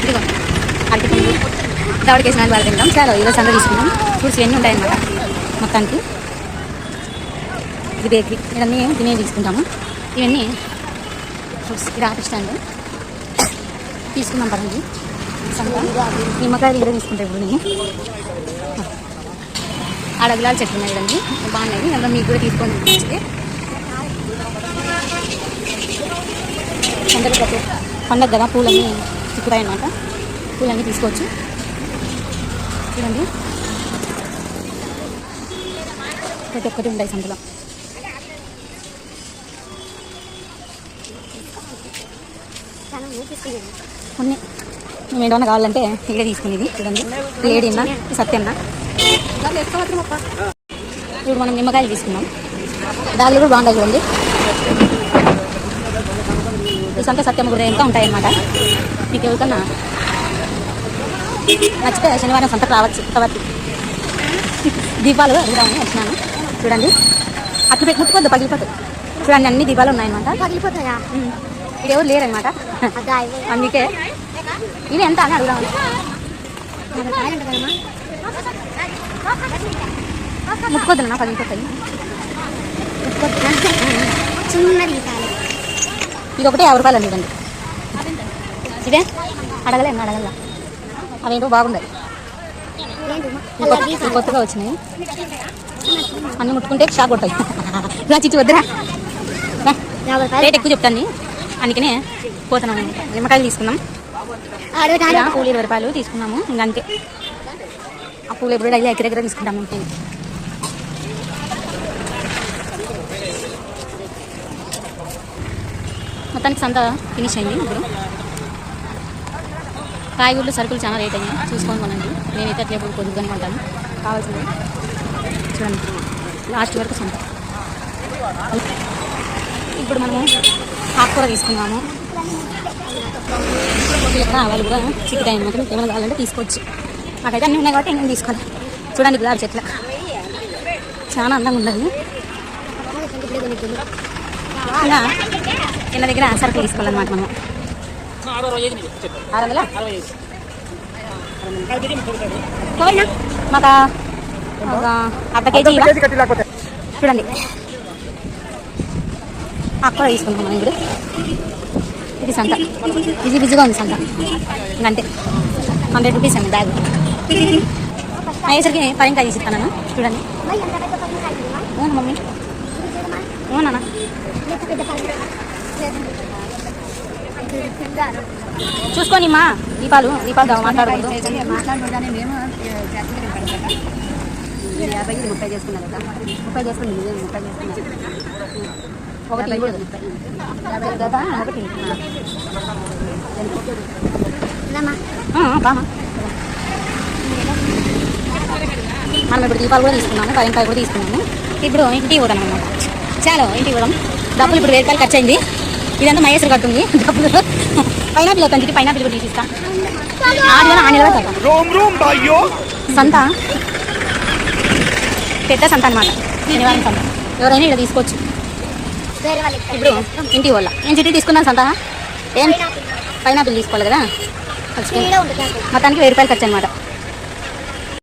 ఇదిగో అరటిపండు దవడకేసిన బాగా తింటాం. చాలా ఈరోజు సంత తీసుకున్నాం. ఫ్రూట్స్ ఇవన్నీ ఉంటాయన్నమాట మొత్తానికి. ఇది బేకరీ, ఇవన్నీ తినే తీసుకుంటాము. ఇవన్నీ ఫ్రూట్స్. ఇది ఆటో స్టాండ్ తీసుకున్నాం పదండి. సంత నిమ్మకాయలు ఇదే తీసుకుంటాం ఇప్పుడు నేను. ఆడ గులాల చెట్లు ఉన్నాయి కదండి, బాగున్నాయి. అందులో మీకు కూడా తీసుకొని వస్తే సంతలో ప్రతి పండగ కదా పూలన్నీ చిక్కుతాయి అన్నమాట. పూలన్నీ తీసుకోవచ్చు. చూడండి ప్రతి ఒక్కటి ఉంటాయి సంతలో. ఉన్నాయి. మేము ఏమన్నా కావాలంటే ఇక్కడే తీసుకునేది. చూడండి లేడీ అన్న సత్యన్న. ఇప్పుడు మనం నిమ్మకాయలు తీసుకున్నాం. దాళ్ళు కూడా బాగుంటాయి చూడండి. ఈ సంత సత్యమ్మ కూడా ఇంకా ఉంటాయన్నమాట. మీకు ఎవరికన్నా నచ్చితే శనివారం సంతకు రావచ్చు. కాబట్టి దీపాలు అడుగుదామని వచ్చినాను. చూడండి అట్లు పెట్టి ముట్టుకోద్దు, పగిలిపోతాయి. చూడండి అన్ని దీపాలు ఉన్నాయన్నమాట. పగిలిపోతాయా? ఇది ఎవరు లేరనమాట, అందుకే ఇది ఎంత అని అడుగుదామని. ముట్టుకోద్దునా, పగిలిపోతాయి. ఇది ఒకటి 50 రూపాయలు అండి. ఇదండి ఇదే అడగలేను, అడగల. అవేంటో బాగుంది. కొత్తగా వచ్చినాయి. అన్నీ ముట్టుకుంటే షాక్ కొట్టాయి. రా చిచ్చి వద్దురా, రేట్ ఎక్కువ చెప్తాను అందుకనే పోతున్నాము. నిమ్మకాయలు తీసుకున్నాం. పూలు 20 రూపాయలు తీసుకున్నాము. ఇంకంతే. ఆ పూలు ఎప్పుడు డైలీ దగ్గర తీసుకుంటాము. మొత్తానికి సంత ఫినిష్ అయింది. ఇప్పుడు కాయగూరలు సరుకులు చాలా రేట్ అయ్యాయి, చూసుకొని కొనండి. నేనైతే అట్లా ఎప్పుడు పొద్దుగానే కొంటాను కావాల్సింది. చూడండి లాస్ట్ వరకు సంత. ఇప్పుడు మనము ఆకుకూర తీసుకున్నాము. వాళ్ళు కూడా చిక్కుతాయి అన్నమాట. మీకు ఏమైనా కావాలంటే తీసుకోవచ్చు. నాకైతే అన్నీ ఉన్నాయి కాబట్టి నేను తీసుకోవాలి. చూడండి గులాబీ చెట్ల చాలా అందంగా ఉండదు. ఇంకా ఇళ్ళ దగ్గర సరుకులు తీసుకోవాలన్నమాట మనం. 600 మాకు ఒక అర్ధ కేజీ చూడండి. అక్కడ తీసుకుంటాం మనం. ఇప్పుడు ఇది సంత బిజీగా ఉంది సంత. ఇంకంతే 100 రూపీస్ అండి బ్యాగ్. అయ్యేసరికి పైన తీసిస్తాను. చూడండి అవును మమ్మీ, అవునా చూసుకోని మా దీపాలు మాట్లాడకూడదు. 50 30 చేసుకున్నారు కదా, 30 చేసుకుని 30 చేసుకున్నారు. ఒకటి 50 కదా, ఒకటి మనం ఇప్పుడు దీపాలు కూడా తీసుకున్నాము, పైనకాయ కూడా తీసుకున్నాము. ఇప్పుడు ఇంటికి పోతాం అన్నమాట. చాలా ఇంటికి పోదాం. డబ్బులు ఇప్పుడు 1000 రూపాయలు ఖర్చు అయింది. ఇదంతా మహేశ్వర్ కట్టుంది డబ్బులు. పైనాపిల్ అవుతుంది, పైనాపిల్ కూడా తీసిస్తా. సంత పెద్ద సంత అనమాట, శనివారం సంత. ఎవరైనా ఇక్కడ తీసుకోవచ్చు. ఇప్పుడు ఇంటికి పోలా. నేను చిట్టి తీసుకున్నాను సంత. ఏం పైనాపిల్ తీసుకోవాలి కదా, మొత్తానికి 1000 రూపాయలు ఖర్చు అనమాట.